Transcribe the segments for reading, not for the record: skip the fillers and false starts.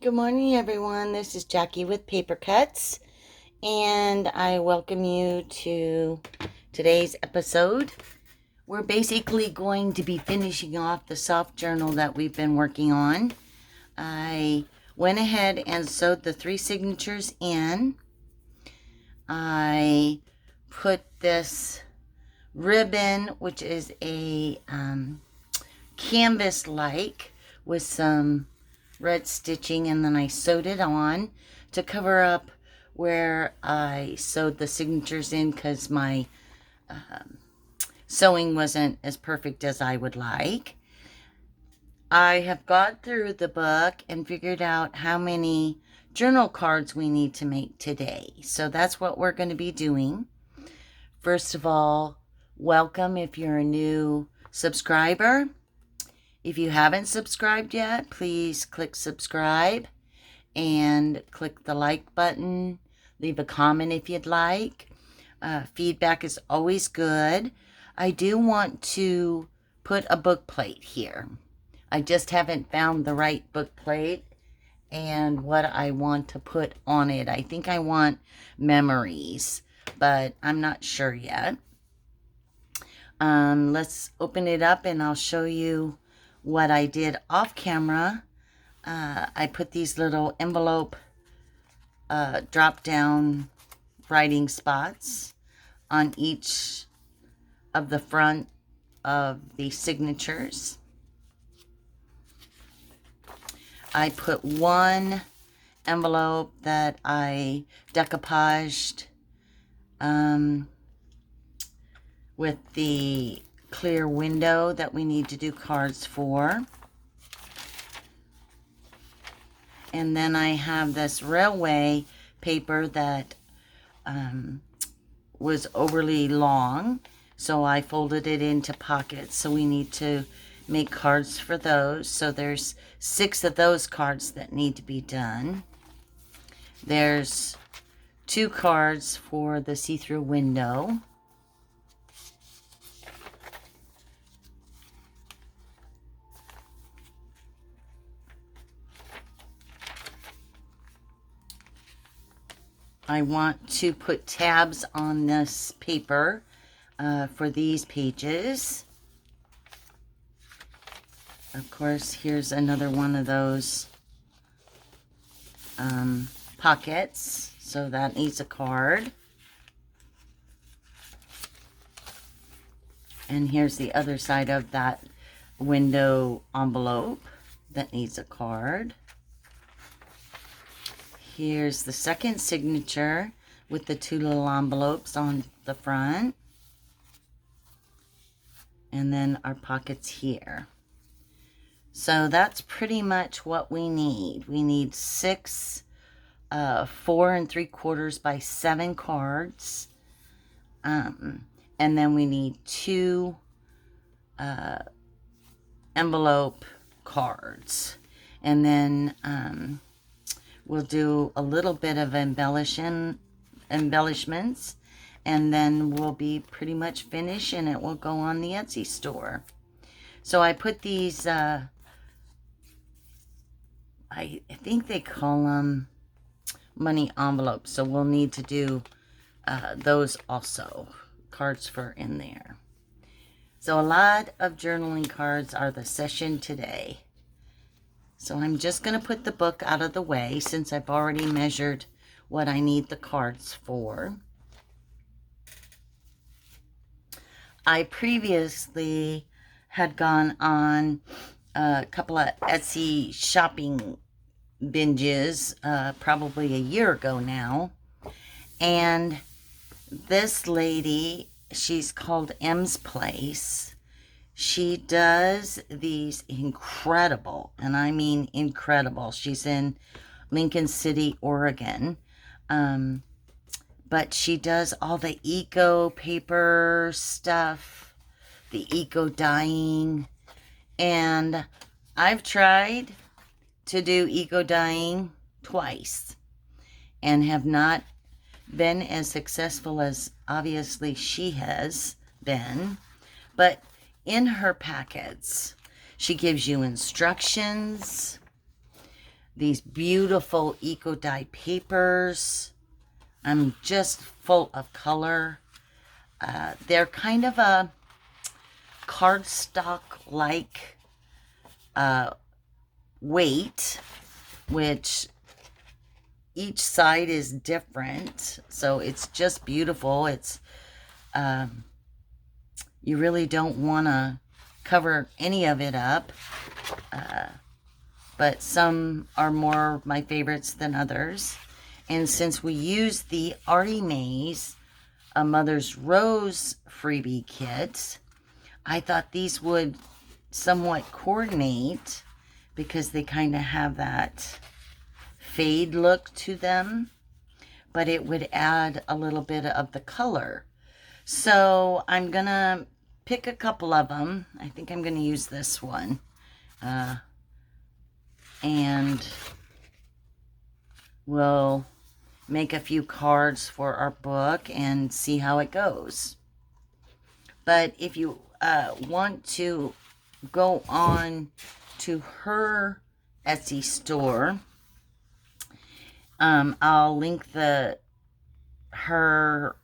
Good morning, everyone. This is Jackie with Paper Cuts, and I welcome you to today's episode. We're basically going to be finishing off the soft journal that we've been working on. I went ahead and sewed the 3 signatures in. I put this ribbon, which is a canvas-like, with some red stitching, and then I sewed it on to cover up where I sewed the signatures in because my sewing wasn't as perfect as I would like. I have gone through the book and figured out how many journal cards we need to make today. So that's what we're going to be doing. First of all, welcome if you're a new subscriber. If you haven't subscribed yet, please click subscribe and click the like button. Leave a comment if you'd like. Feedback is always good. I do want to put a book plate here. I just haven't found the right book plate and what I want to put on it. I think I want memories, but I'm not sure yet. Let's open it up and I'll show you what I did off camera. I put these little envelope drop down writing spots on each of the front of the signatures. I put one envelope that I decoupaged with the clear window that we need to do cards for. And then I have this railway paper that was overly long, so I folded it into pockets. So we need to make cards for those. So there's 6 of those cards that need to be done. There's 2 cards for the see-through window. I want to put tabs on this paper for these pages. Of course, here's another one of those pockets, so that needs a card. And here's the other side of that window envelope that needs a card. Here's the second signature with the 2 little envelopes on the front. And then our pockets here. So that's pretty much what we need. We need 6 4 3/4 by 7 cards. And then we need 2 envelope cards. And then we'll do a little bit of embellishments, and then we'll be pretty much finished, and it will go on the Etsy store. So I put these, I think they call them money envelopes, so we'll need to do those also, cards for in there. So a lot of journaling cards are the session today. So I'm just going to put the book out of the way since I've already measured what I need the cards for. I previously had gone on a couple of Etsy shopping binges, probably a year ago now. And this lady, she's called M's Place. She does these incredible, and I mean incredible. She's in Lincoln City, Oregon. But she does all the eco paper stuff, the eco dyeing. And I've tried to do eco dyeing twice and have not been as successful as obviously she has been. But in her packets, she gives you instructions. these beautiful eco dye papers. I'm just full of color. They're kind of a cardstock-like weight, which each side is different. So it's just beautiful. It's you really don't want to cover any of it up. But some are more my favorites than others. And since we use the Artie Mays A Mother's Rose freebie kit, I thought these would somewhat coordinate because they kind of have that fade look to them, but it would add a little bit of the color. So I'm gonna pick a couple of them. I think I'm gonna use this one. And we'll make a few cards for our book and see how it goes. But if you want to go on to her Etsy store, I'll link her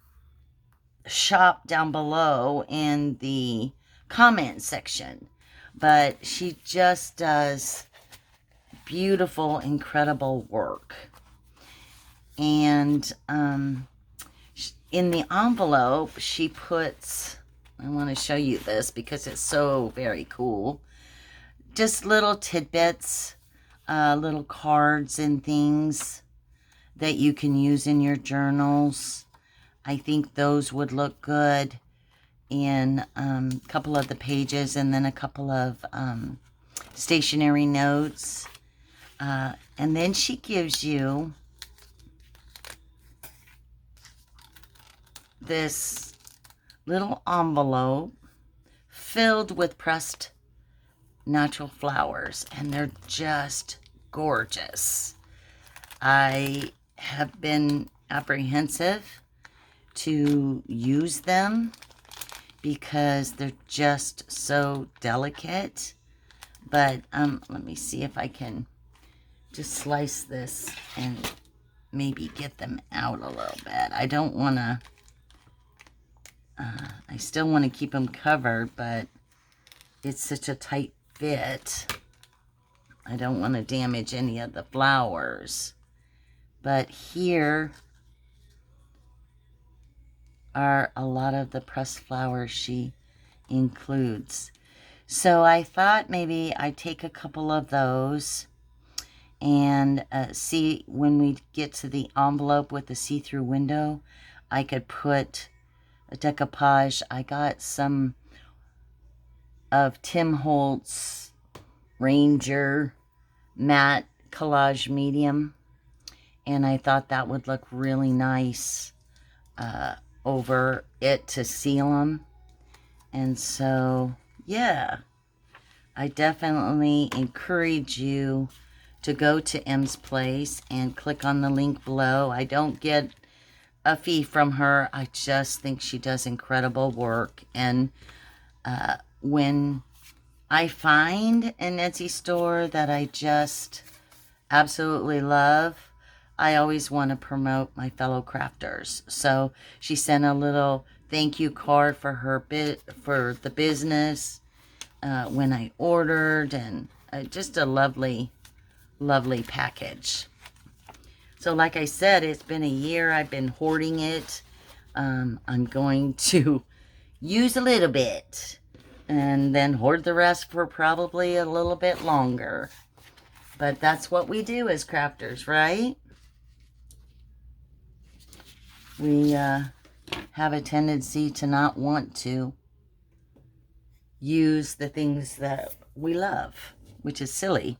shop down below in the comment section. But she just does beautiful, incredible work. And in the envelope, she puts, I want to show you this because it's so very cool, just little tidbits, little cards and things that you can use in your journals. I think those would look good in a couple of the pages, and then a couple of stationery notes. And then she gives you this little envelope filled with pressed natural flowers, and they're just gorgeous. I have been apprehensive to use them because they're just so delicate. But let me see if I can just slice this and maybe get them out a little bit. I don't want to, I still want to keep them covered, but it's such a tight fit. I don't want to damage any of the flowers. But here are a lot of the pressed flowers she includes. So I thought maybe I'd take a couple of those and see when we get to the envelope with the see-through window, I could put a decoupage. I got some of Tim Holtz Ranger matte collage medium, and I thought that would look really nice over it to seal them. And so, yeah, I definitely encourage you to go to M's Place and click on the link below. I don't get a fee from her. I just think she does incredible work. And when I find an Etsy store that I just absolutely love, I always want to promote my fellow crafters. So she sent a little thank you card for her for the business when I ordered, and just a lovely package. So like I said, it's been a year. I've been hoarding it. I'm going to use a little bit and then hoard the rest for probably a little bit longer. But that's what we do as crafters, right? We have a tendency to not want to use the things that we love, which is silly,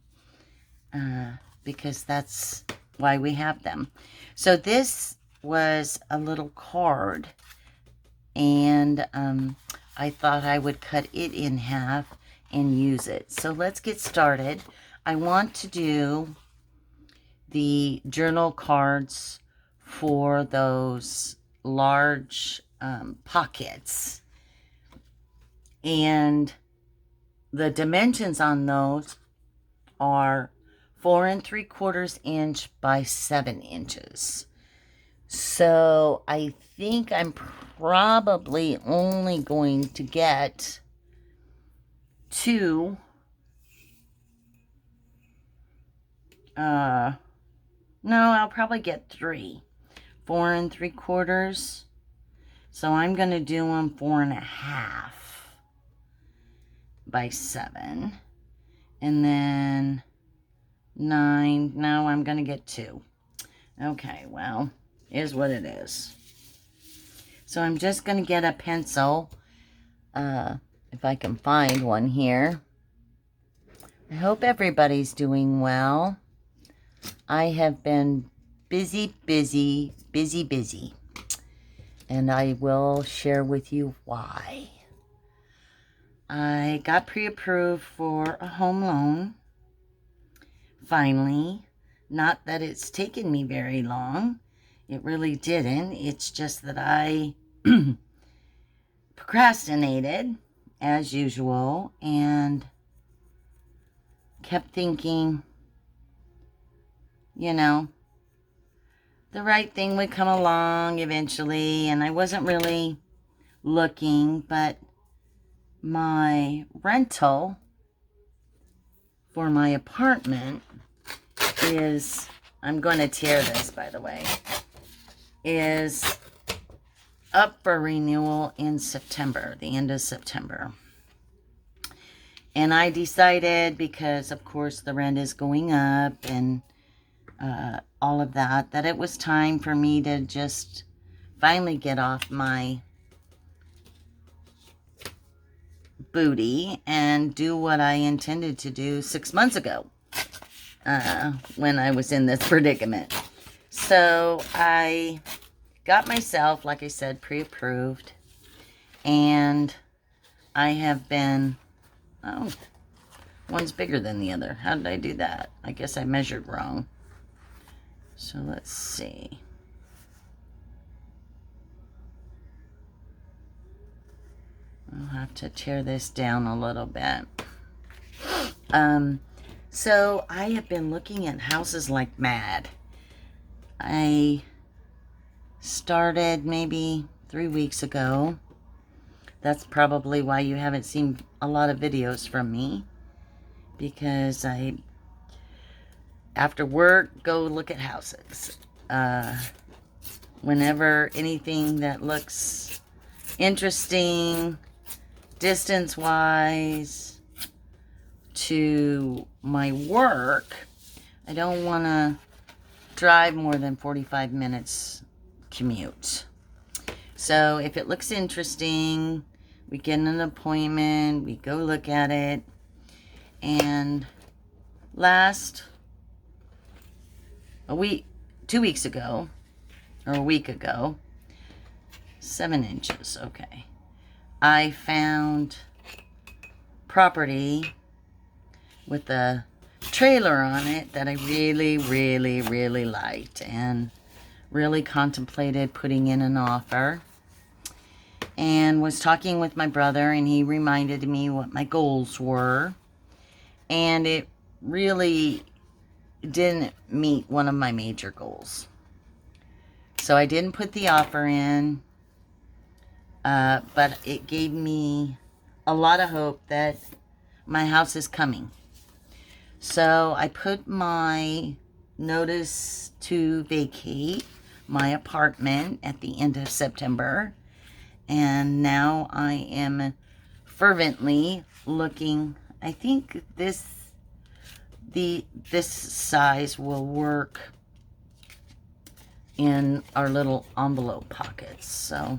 because that's why we have them. So this was a little card, and I thought I would cut it in half and use it. So let's get started. I want to do the journal cards for those large pockets, and the dimensions on those are 4 3/4 inch by 7 inches. So I think I'm probably only going to get 2 no, I'll probably get 3 4 3/4. So I'm going to do them 4.5 by 7. And then 9. No, I'm going to get 2. Okay, well, is what it is. So I'm just going to get a pencil, if I can find one here. I hope everybody's doing well. I have been busy. And I will share with you why. I got pre-approved for a home loan. Finally. Not that it's taken me very long. It really didn't. It's just that I procrastinated, as usual, and kept thinking, you know, the right thing would come along eventually, and I wasn't really looking, but my rental for my apartment is, I'm going to tear this, by the way, is up for renewal in September, the end of September. And I decided, because of course the rent is going up and all of that, that it was time for me to just finally get off my booty and do what I intended to do 6 months ago when I was in this predicament. So I got myself, like I said, pre-approved, and I have been, oh, one's bigger than the other. How did I do that? I guess I measured wrong. So let's see. I'll have to tear this down a little bit. So I have been looking at houses like mad. I started maybe 3 weeks ago. That's probably why you haven't seen a lot of videos from me, because I, after work, go look at houses. Whenever anything that looks interesting, distance-wise, to my work, I don't want to drive more than 45 minutes commute. So if it looks interesting, we get an appointment, we go look at it. And a week, 2 weeks ago, or a week ago, 7 inches, okay, I found property with a trailer on it that I really liked, and really contemplated putting in an offer, and was talking with my brother, and he reminded me what my goals were, and it really didn't meet one of my major goals. So I didn't put the offer in, but it gave me a lot of hope that my house is coming. So I put my notice to vacate my apartment at the end of September, and now I am fervently looking. I think this size will work in our little envelope pockets. So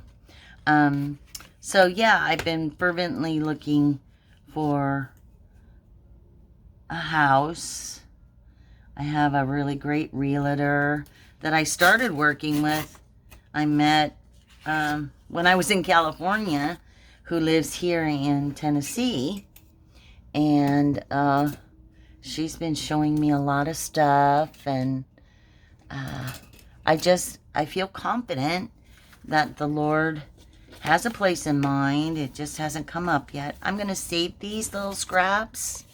yeah, I've been fervently looking for a house. I have a really great realtor that I started working with. I met when I was in California, who lives here in Tennessee, and she's been showing me a lot of stuff, and I feel confident that the Lord has a place in mind. It just hasn't come up yet. I'm going to save these little scraps,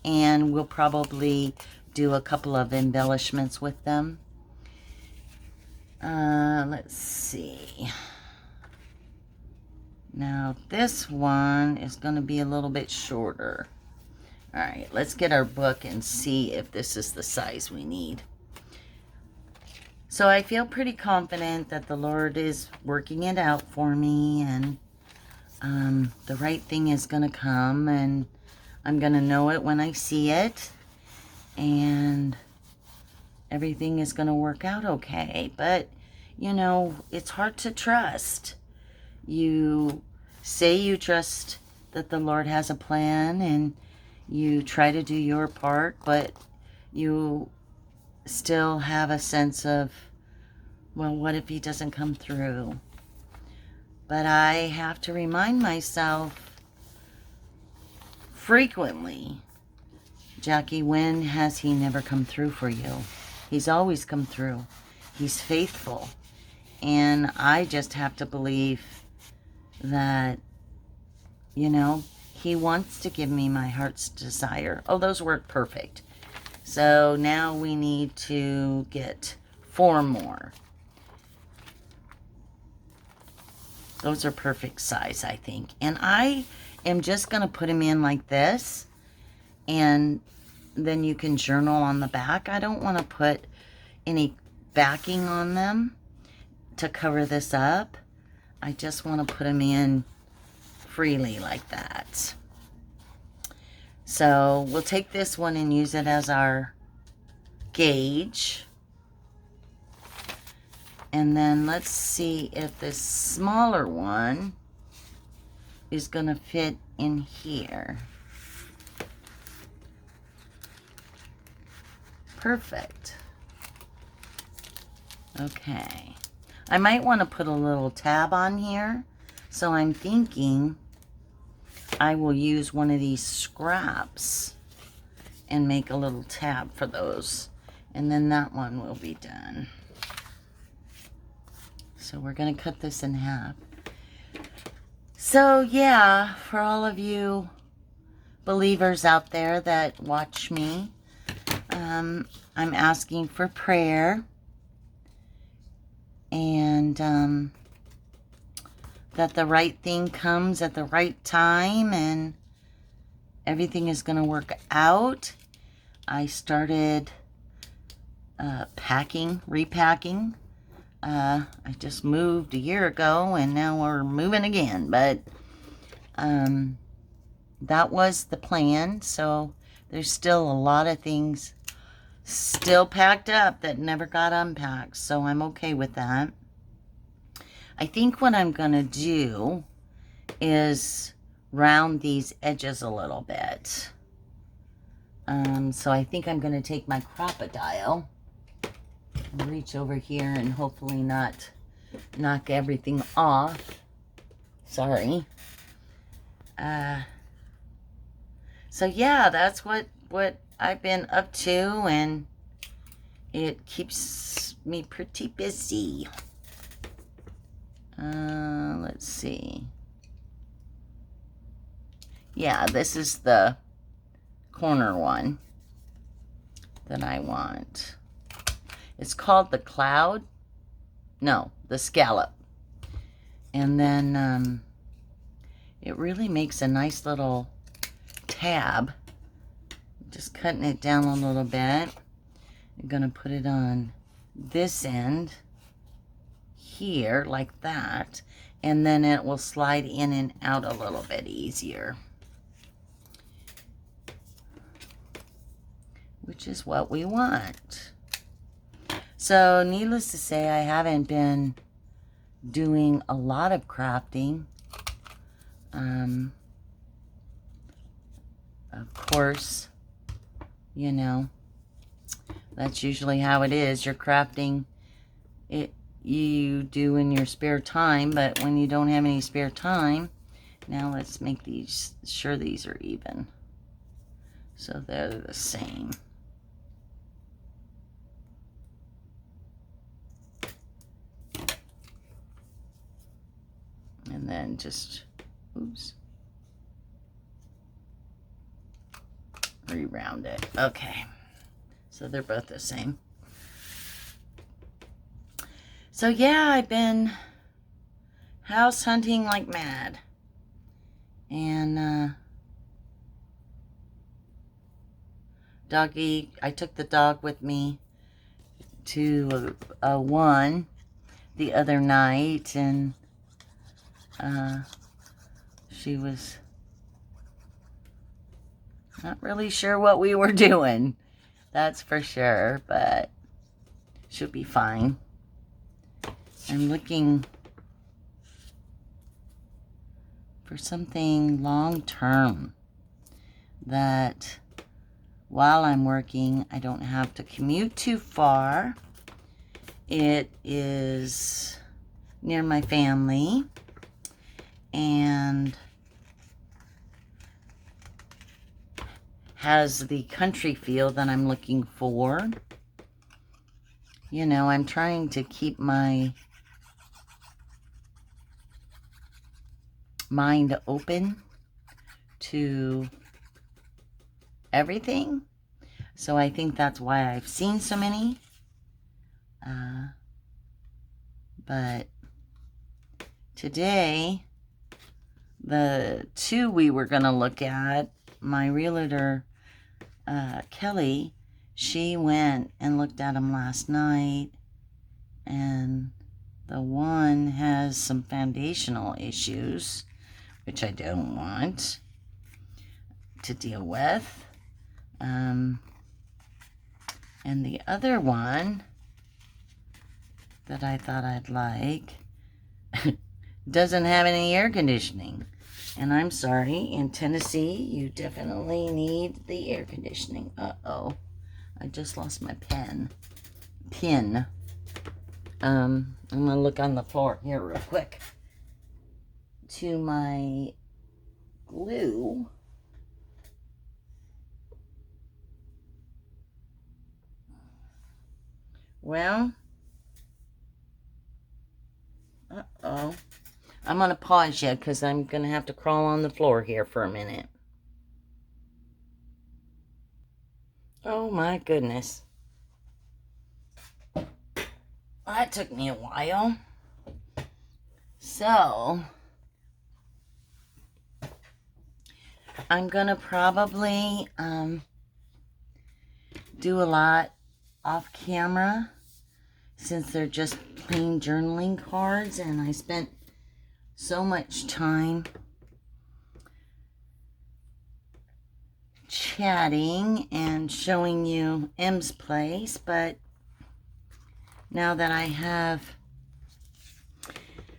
and we'll probably do a couple of embellishments with them. Let's see. Now this one is going to be a little bit shorter. All right, let's get our book and see if this is the size we need. So I feel pretty confident that the Lord is working it out for me, and the right thing is going to come, and I'm going to know it when I see it, and everything is going to work out okay. But, you know, it's hard to trust. You say you trust that the Lord has a plan, and you try to do your part, but you still have a sense of, well, what if he doesn't come through? But I have to remind myself frequently, Jackie, when has he never come through for you? He's always come through. He's faithful. And I just have to believe that, you know, he wants to give me my heart's desire. Oh, those work perfect. So now we need to get 4 more. Those are perfect size, I think. And I am just going to put them in like this. And then you can journal on the back. I don't want to put any backing on them to cover this up. I just want to put them in freely like that. So we'll take this one and use it as our gauge. And then let's see if this smaller one is going to fit in here. Perfect. Okay. I might want to put a little tab on here. So I'm thinking I will use one of these scraps and make a little tab for those. And then that one will be done. So we're going to cut this in half. So yeah, for all of you believers out there that watch me, I'm asking for prayer. And that the right thing comes at the right time and everything is going to work out. I started repacking. I just moved a year ago, and now we're moving again. But that was the plan. So there's still a lot of things still packed up that never got unpacked. So I'm okay with that. I think what I'm going to do is round these edges a little bit. So I think I'm going to take my crocodile and reach over here and hopefully not knock everything off. Sorry. So yeah, that's what I've been up to, and it keeps me pretty busy. Let's see. Yeah, this is the corner one that I want. It's called the cloud. No, the scallop. And then it really makes a nice little tab. Just cutting it down a little bit. I'm going to put it on this end here like that, and then it will slide in and out a little bit easier, which is what we want. So needless to say, I haven't been doing a lot of crafting. Of course, you know, that's usually how it is. You're crafting it, you do in your spare time, but when you don't have any spare time, now let's make these sure these are even, so they're the same. And then just, oops, re-round it. Okay, So they're both the same. So yeah, I've been house hunting like mad. And doggy, I took the dog with me to a one the other night, and she was not really sure what we were doing. That's for sure, but she'll be fine. I'm looking for something long-term that while I'm working, I don't have to commute too far. It is near my family and has the country feel that I'm looking for. You know, I'm trying to keep my mind open to everything. So I think that's why I've seen so many. But today, the two we were going to look at, my realtor, Kelly, she went and looked at them last night, and the one has some foundational issues, which I don't want to deal with. And the other one that I thought I'd like doesn't have any air conditioning. And I'm sorry, in Tennessee, you definitely need the air conditioning. Uh-oh. I just lost my pin. I'm going to look on the floor here real quick to my glue. Well, uh-oh. I'm going to pause you because I'm going to have to crawl on the floor here for a minute. Oh my goodness. That took me a while. So, I'm going to probably do a lot off camera since they're just plain journaling cards, and I spent so much time chatting and showing you M's place, but now that I have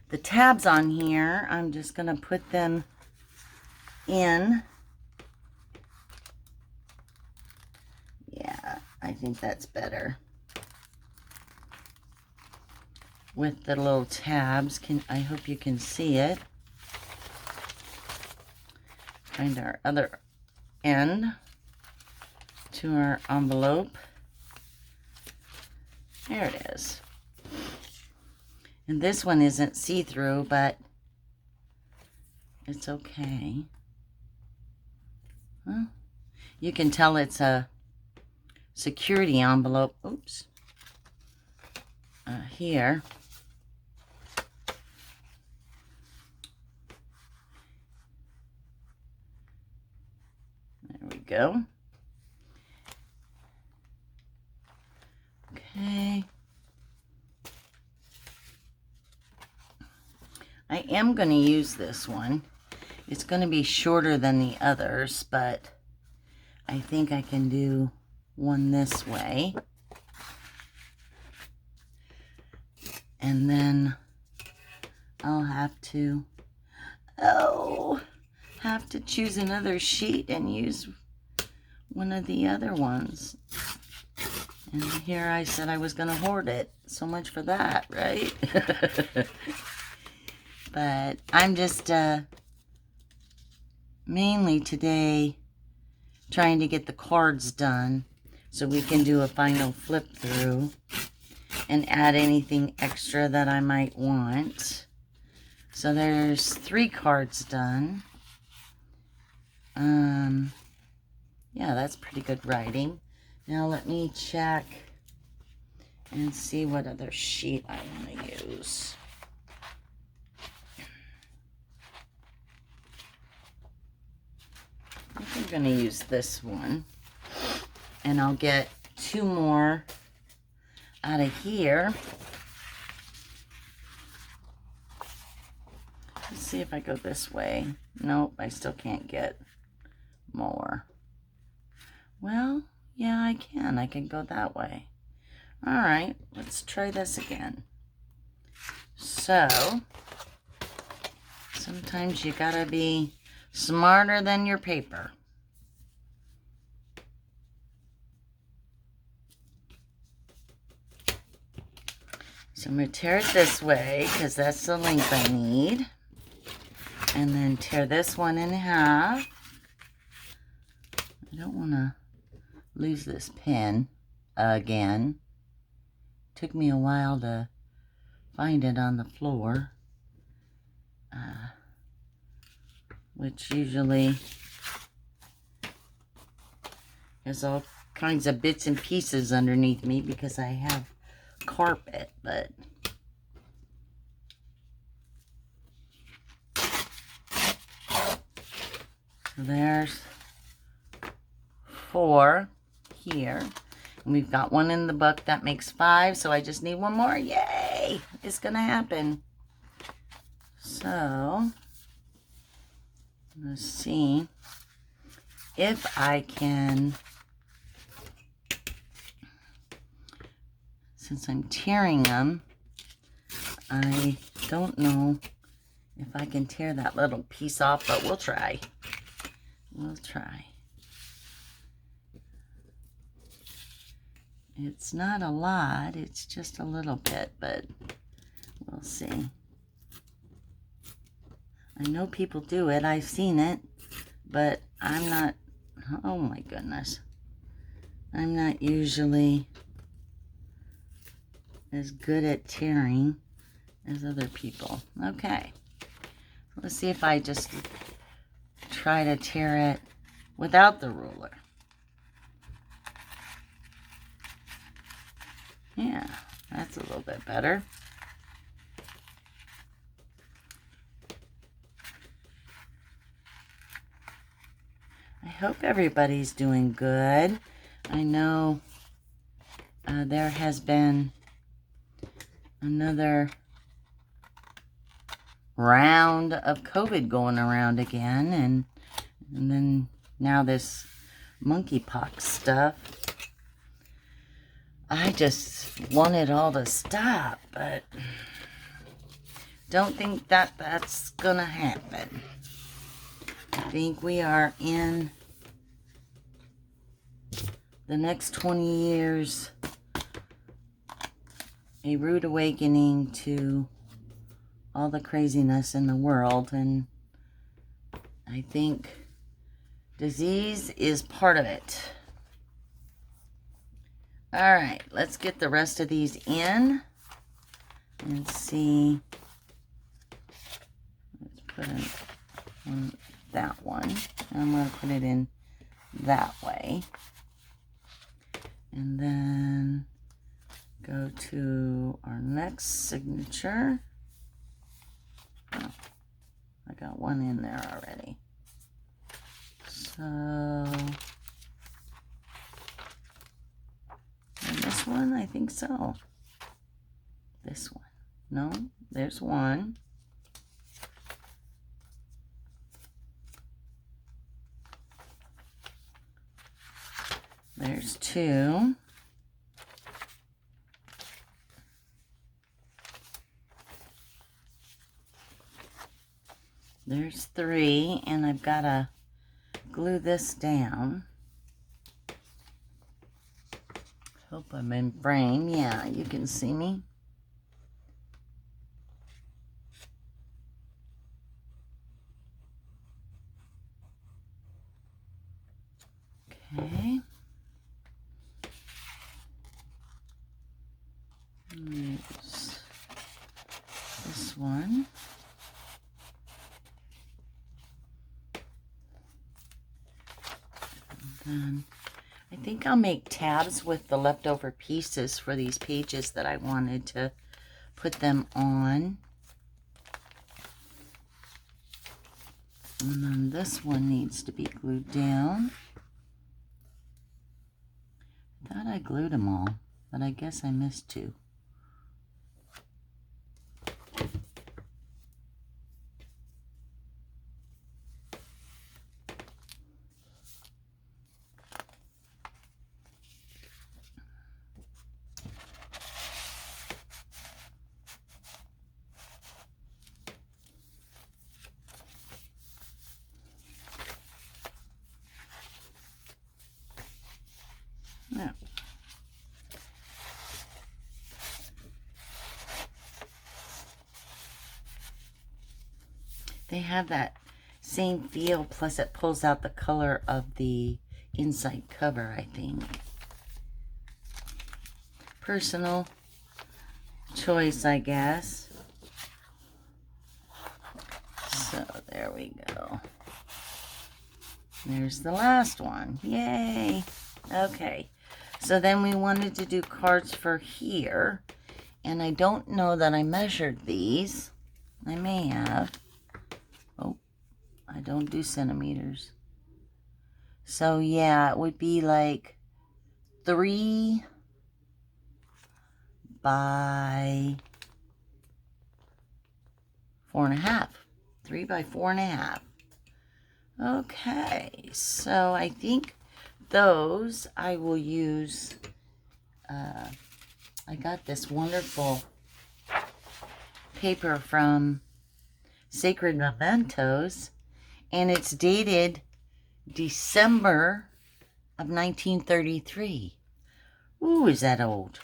the tabs on here, I'm just going to put them in. Yeah, I think that's better. With the little tabs, I hope you can see it. Find our other end to our envelope. There it is. And this one isn't see-through, but it's okay. Huh? You can tell it's a security envelope. Oops. Here. There we go. Okay. I am going to use this one. It's going to be shorter than the others, but I think I can do one this way. And then I'll have to choose another sheet and use one of the other ones. And here I said I was going to hoard it. So much for that, right? But I'm just mainly today trying to get the cards done so we can do a final flip through and add anything extra that I might want. So there's 3 cards done. Yeah, that's pretty good writing. Now let me check and see what other sheet I want to use. I think I'm going to use this one. And I'll get 2 more out of here. Let's see if I go this way. Nope, I still can't get more. Well, yeah, I can. I can go that way. All right, let's try this again. So, sometimes you gotta be smarter than your paper. So I'm going to tear it this way because that's the length I need. And then tear this one in half. I don't want to lose this pin again. Took me a while to find it on the floor. Which usually has all kinds of bits and pieces underneath me because I have carpet, but there's 4 here, and we've got 1 in the book. That makes 5, so I just need 1 more. Yay, it's gonna happen. So let's see if I can, since I'm tearing them, I don't know if I can tear that little piece off, but we'll try. We'll try. It's not a lot, it's just a little bit, but we'll see. I know people do it, I've seen it, but I'm not, oh my goodness. I'm not usually as good at tearing as other people. Okay, let's see if I just try to tear it without the ruler. Yeah, that's a little bit better. I hope everybody's doing good. I know there has been another round of COVID going around again, and then now this monkeypox stuff. I just want it all to stop, but don't think that that's gonna happen. I think we are in the next 20 years a rude awakening to all the craziness in the world, and I think disease is part of it. All right, let's get the rest of these in and see. Let's put in that one. I'm going to put it in that way. And then go to our next signature. Oh, I got one in there already. So, and this one, I think so. This one. No, there's one. There's 2. There's 3, and I've got to glue this down. Hope I'm in frame. Yeah, you can see me. Okay. Use this one. And then I think I'll make tabs with the leftover pieces for these pages that I wanted to put them on. And then this one needs to be glued down. I thought I glued them all, but I guess I missed two. Yeah. They have that same feel, plus it pulls out the color of the inside cover, I think. Personal choice, I guess. So there we go. There's the last one. Yay! Okay. So then we wanted to do cards for here. And I don't know that I measured these. I may have. Oh, I don't do centimeters. So yeah, it would be like 3 by 4.5. 3 by 4.5. Okay, so I think those I will use. I got this wonderful paper from Sacred Mementos, and it's dated December of 1933. Ooh, is that old?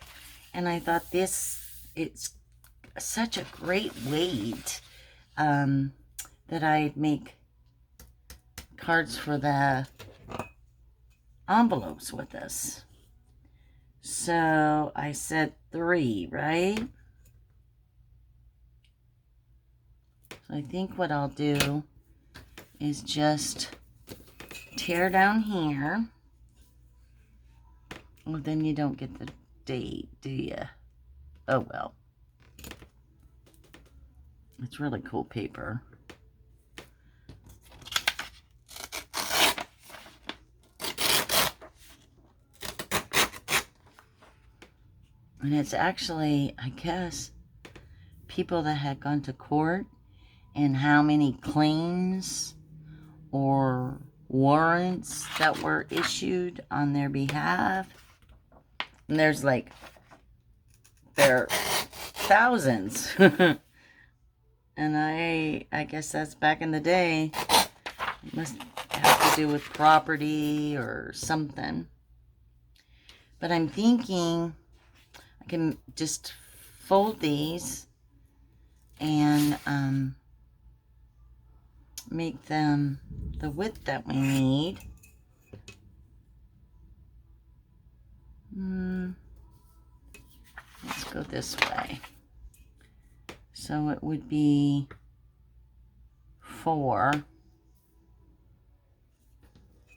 And I thought it's such a great weight that I'd make cards for the envelopes with this. So I said 3, right? So I think what I'll do is just tear down here. Well, then you don't get the date, do you? Oh, well. It's really cool paper. And it's actually, I guess, people that had gone to court and how many claims or warrants that were issued on their behalf. And there's like, there are thousands. And I guess that's back in the day. It must have to do with property or something. But I'm thinking I can just fold these and make them the width that we need. Let's go this way. So it would be 4.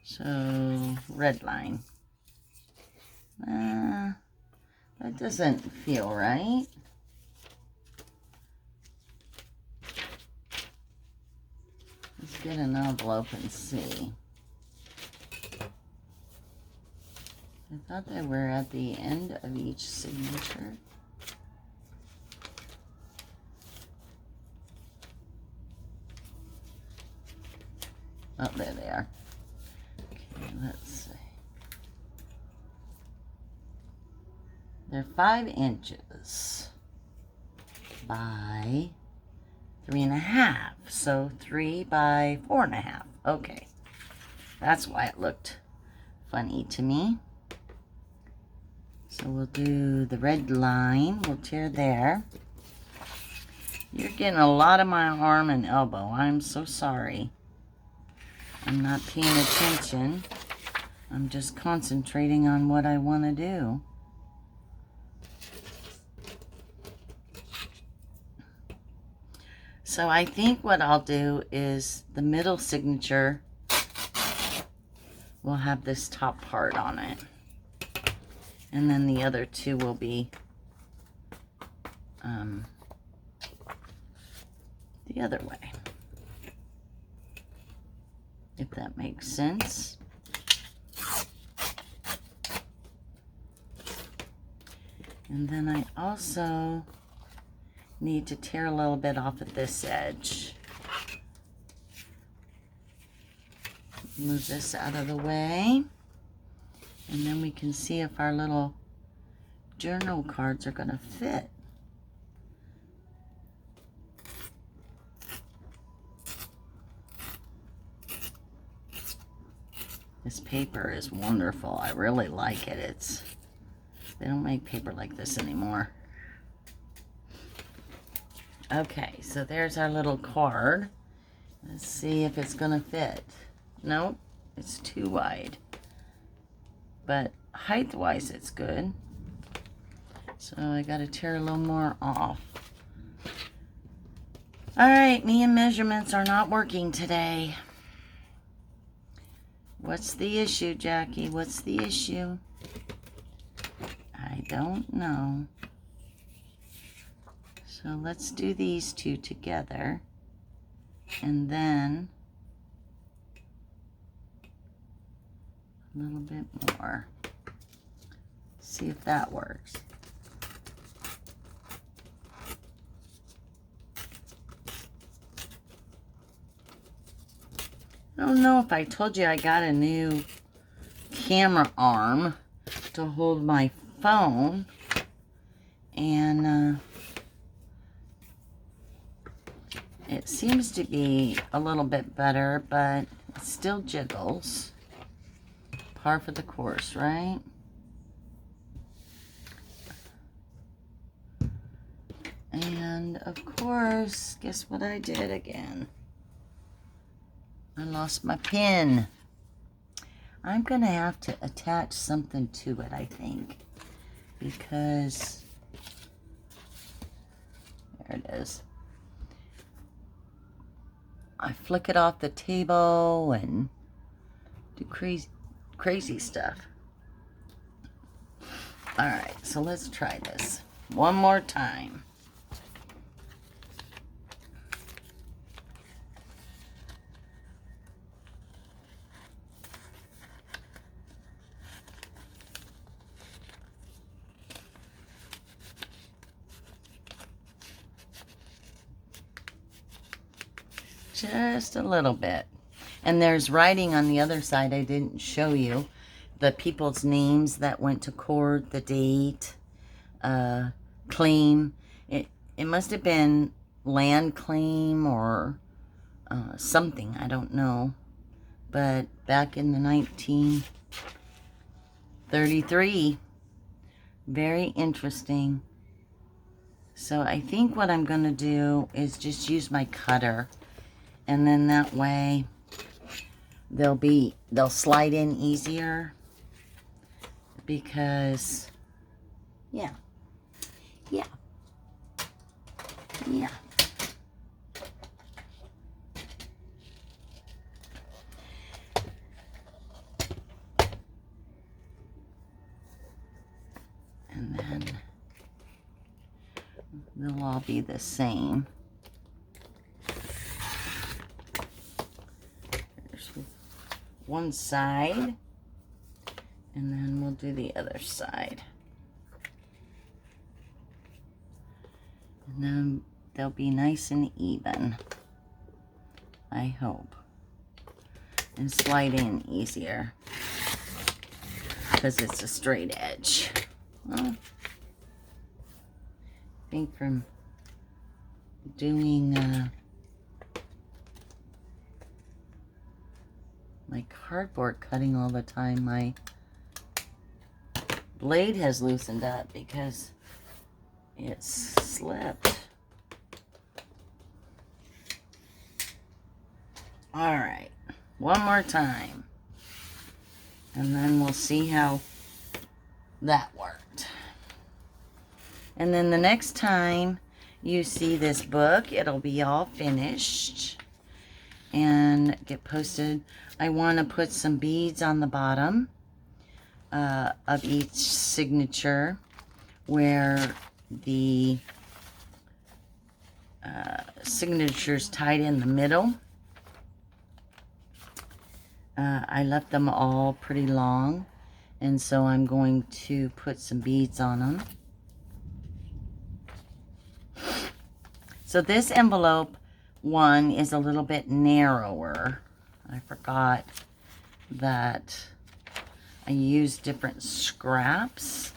So red line. That doesn't feel right. Let's get an envelope and see. I thought they were at the end of each signature. Oh, there they are. Okay, let's see. They're 5 inches by 3.5. So 3 by 4.5. Okay. That's why it looked funny to me. So we'll do the red line. We'll tear there. You're getting a lot of my arm and elbow. I'm so sorry. I'm not paying attention. I'm just concentrating on what I want to do. So I think what I'll do is the middle signature will have this top part on it. And then the other two will be the other way, if that makes sense. And then I also need to tear a little bit off at this edge. Move this out of the way. And then we can see if our little journal cards are going to fit. This paper is wonderful. I really like it. They don't make paper like this anymore. Okay, so there's our little card. Let's see if it's gonna fit. Nope, it's too wide. But height-wise, it's good. So I gotta tear a little more off. All right, me and measurements are not working today. What's the issue, Jackie? What's the issue? I don't know. So let's do these two together. And then a little bit more. See if that works. I don't know if I told you I got a new camera arm to hold my phone, and it seems to be a little bit better, but it still jiggles. Par for the course, right? And of course, guess what I did again? I lost my pin. I'm gonna have to attach something to it, I think, because there it is. I flick it off the table and do crazy stuff. All right, so let's try this one more time. Just a little bit. And there's writing on the other side I didn't show you. The people's names that went to court, the date, claim. It must have been land claim or something. I don't know. But back in the 1933. Very interesting. So I think what I'm going to do is just use my cutter. And then that way they'll slide in easier, because yeah. And then they'll all be the same. One side, and then we'll do the other side. And then they'll be nice and even, I hope. And slide in easier, because it's a straight edge. Well, I think from doing my cardboard cutting all the time, my blade has loosened up because it's slipped. All right, one more time, and then we'll see how that worked. And then the next time you see this book, it'll be all finished and get posted. I want to put some beads on the bottom of each signature, where the signature's tied in the middle. I left them all pretty long, and so I'm going to put some beads on them. So this envelope one is a little bit narrower. I forgot that I used different scraps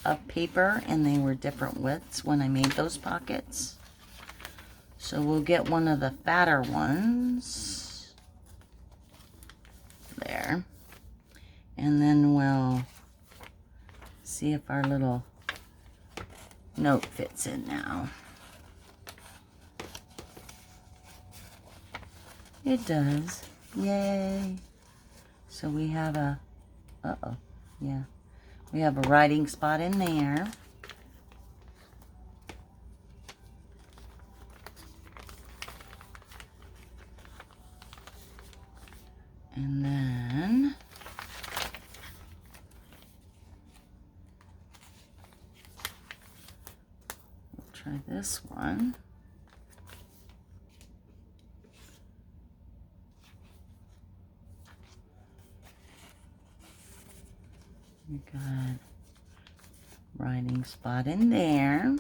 of paper, and they were different widths when I made those pockets. So we'll get one of the fatter ones there, and then we'll see if our little note fits in now. It does. Yay. So we have a, yeah. We have a writing spot in there. And then we'll try this one. We got writing spot in there.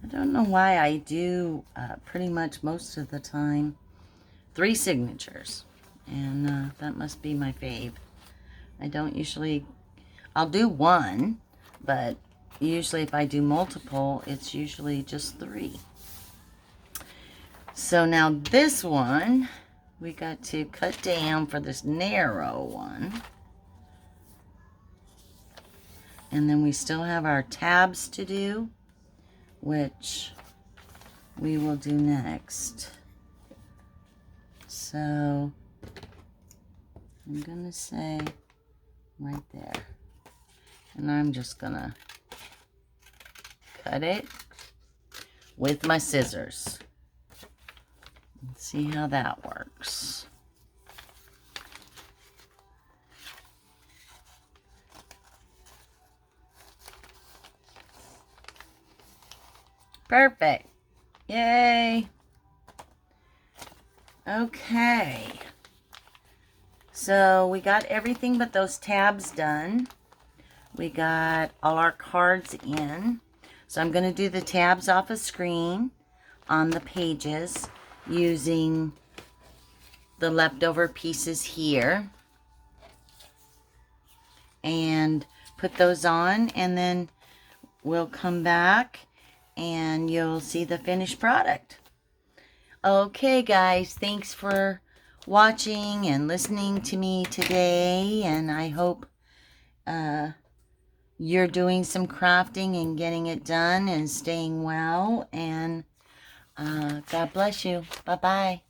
I don't know why I do pretty much most of the time 3 signatures, and that must be my fave. I don't usually, I'll do 1, but usually if I do multiple, it's usually just 3. So now this one, we got to cut down for this narrow one. And then we still have our tabs to do, which we will do next. So I'm gonna say right there. And I'm just gonna cut it with my scissors. Let's see how that works. Perfect. Yay. Okay. So we got everything but those tabs done. We got all our cards in. So I'm going to do the tabs off a screen on the pages using the leftover pieces here, and put those on, and then we'll come back and you'll see the finished product. Okay guys, thanks for watching and listening to me today, and I hope you're doing some crafting and getting it done and staying well, and God bless you. Bye-bye.